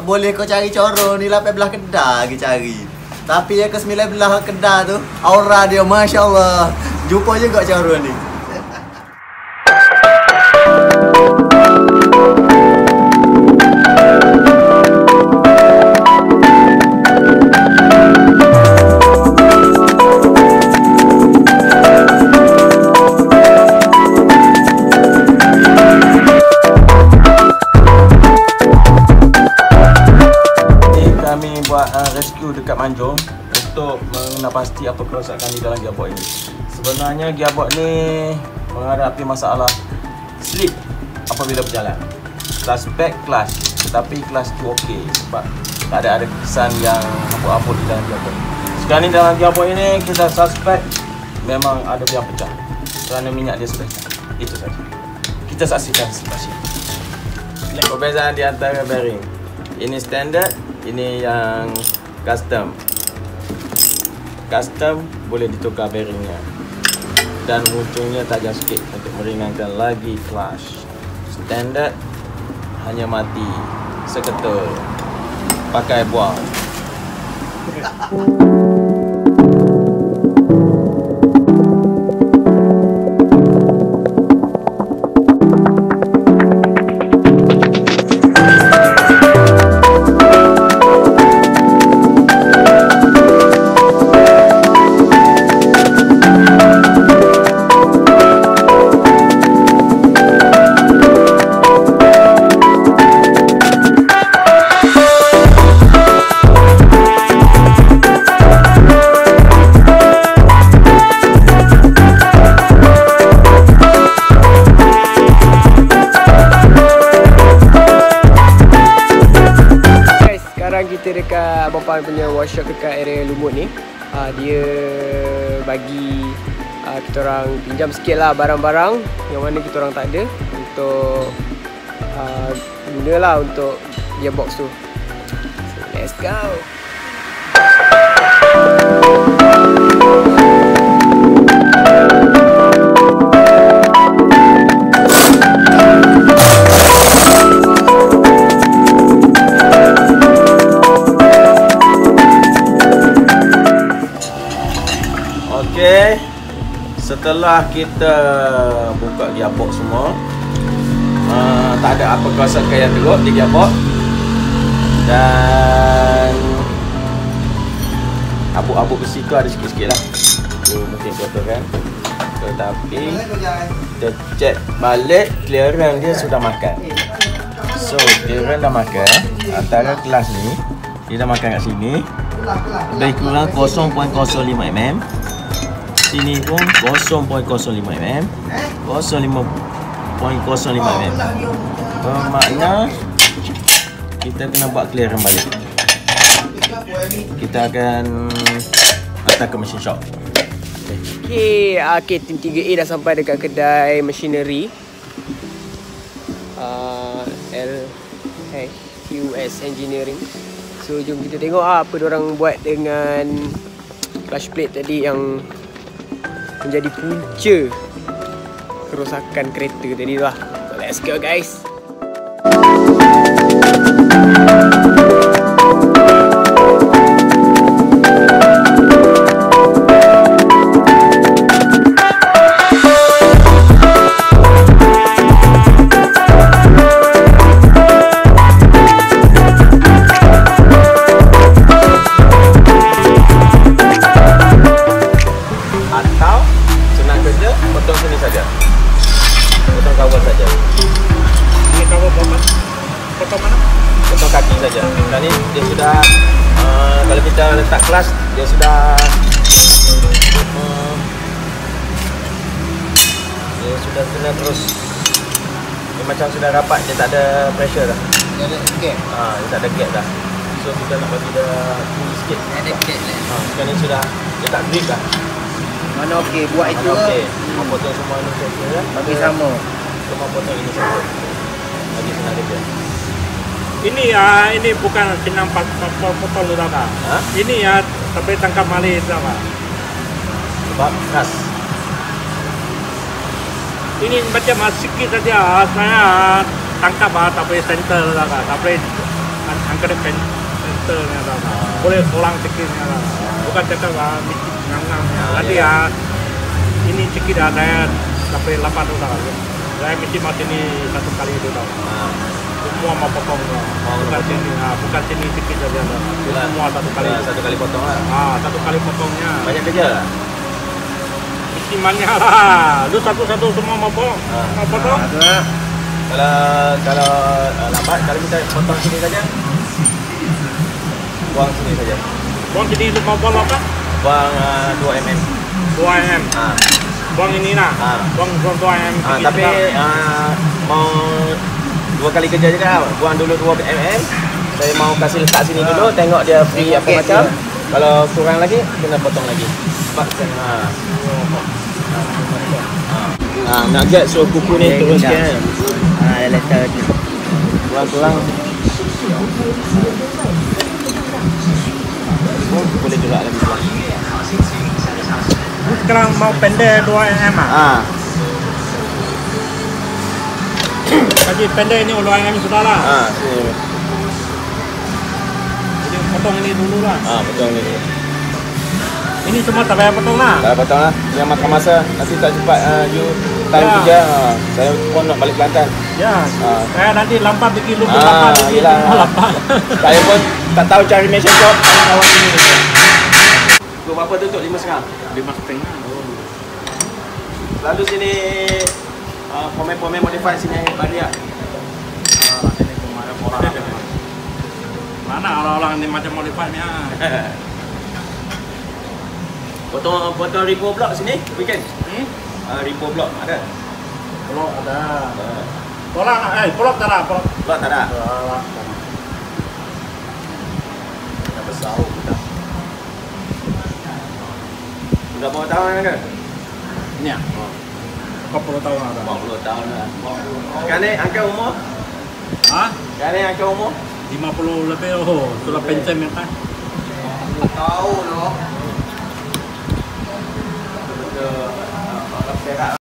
Boleh kau cari corong ni 8 belah Kedah lagi cari. Tapi yang ke 9 belah Kedah tu aura dia masya-Allah. Jumpa juga corong ni. Rescue dekat Manjung untuk mengenal pasti apa kerosakan di dalam gearbox ini. Sebenarnya gearbox ni menghadapi masalah slip apabila berjalan. Suspek clutch, tetapi clutch tu okey sebab tak ada kesan yang apa-apa di dalam gearbox. Sekarang ni dalam gearbox ini kita suspek memang ada yang pecah kerana minyak dia sudah pecah. Itu saja. Kita saksikan situasi. Perbezaan di antara bearing. Ini standard, ini yang custom. Custom boleh ditukar bearingnya dan ujungnya tajam sikit untuk meringankan lagi clutch. Standard hanya mati seketul pakai buang. Kita dekat Abang Pan punya workshop dekat area Lumut ni. Dia bagi kita orang pinjam sikit lah barang-barang yang mana kita orang tak ada untuk gunalah untuk gearbox tu. So, let's go. Okey, setelah kita buka gearbox semua, tak ada apa kerosakan yang teruk di gearbox dan abu-abu besi tu ada sikit-sikit lah. Tu mungkin kotor kan. Tetapi kita check balik, clearance dia sudah makan. So clearance dah makan. Antara kelas ni Dia dah makan kat sini. Lebih kurang 0.05 mm. Sini pun 0.05 mm. 0.05 mm. Bermakna kita kena buat clearance balik. Kita akan hantar ke mesin shop. Okay, tim 3A dah sampai dekat kedai machinery LHQS Engineering. So jom kita tengok apa diorang buat dengan clutch plate tadi yang menjadi punca kerosakan kereta tadi lah. So, let's go guys. Letak kelas dia sudah kena terus dia macam sudah rapat, dia tak ada pressure dah. Dia ada gap. Dia tak ada gap dah. So kita nak bagi dia tinggi sikit. Ada gap lah. Sekarang ni sudah dia tak grip dah. Mana okey buat itu. Okey. Potong semua ni saja ya. Bagi sama. Cuma potong ini saja. Bagi senang kerja. Ini bukan senang potong lu dah. Ini ya tapi tangkap mali sama. Sebab khas. Ini macam sikit saja saya tangkap tapi center dah. Tapi angkat center dah. Boleh ulang sikit dah. Bukan cakap ngang. Nanti ya ini sikit dah saya sampai 8 tu dah. Saya mesti masih ni satu kali itu dah. Semua mau potong bukan sini sikit saja dah. Semua satu kali potong lah. Satu kali potongnya. Banyak kerja lah. Mesti banyak lah. Lu satu-satu semua mau potong. Kalau lambat, kalau kita potong sini saja. Buang sini saja. Buang sini lu mau buang apa? Buang 2 mm. 2 mm. Buang ini lah. Buang 2 mm. Tapi mau 2 kali kerja je kan. Buang dulu 2 mm. Saya mau kasih letak sini dulu, tengok dia free apa macam. Kalau kurang lagi kena potong lagi. Sebab nak get suruh kuku ni turun sikit kan. Dia letak lagi. Tulang-tulang. Boleh gerak lagi tulang. Sekarang mau pendek 2 mm Jadi pendek ini 2 mm sudah lah. Sini. Jadi potong ini dulu lah. Potong ini dulu. Ini semua tak payah potong lah. Tak potong lah. Yang makan masa. Nanti tak cepat time kerja. Saya pun nak balik Kelantan. Ya. Saya nanti lambat bikin lu lambat. Saya pun tak tahu cari mesin shop. Kawan ini. Pukul berapa tutup? 5.30? 5.30. Lalu sini pemain-pemain modify sini bagi lah. Ini pemain orang. Mana orang-orang ni macam modify ni Potong ribu blok sini weekend. Ribu blok ada. Blok ada. Blok tak ada. Blok tak ada. Dah besar dah. Sudah berapa tahun kan? Ni 40 tahun ada. 40 tahun lah. Sekarang ni angka umur? Sekarang ni angka umur? 50 lebih sudah pensiun kan. 50 tahun loh. Perak.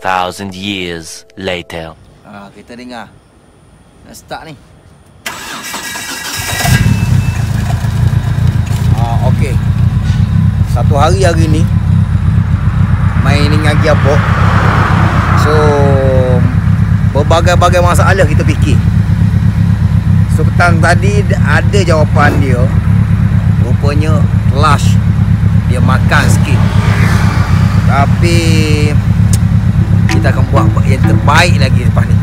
2,000 years later. Kita dengar. Nak start ni. Okey. Satu hari ni main dengan gearbox. So berbagai-bagai masalah kita fikir. So petang tadi ada jawapan dia. Rupanya clutch dia makan sikit. Tapi kita akan buat yang terbaik lagi lepas ni.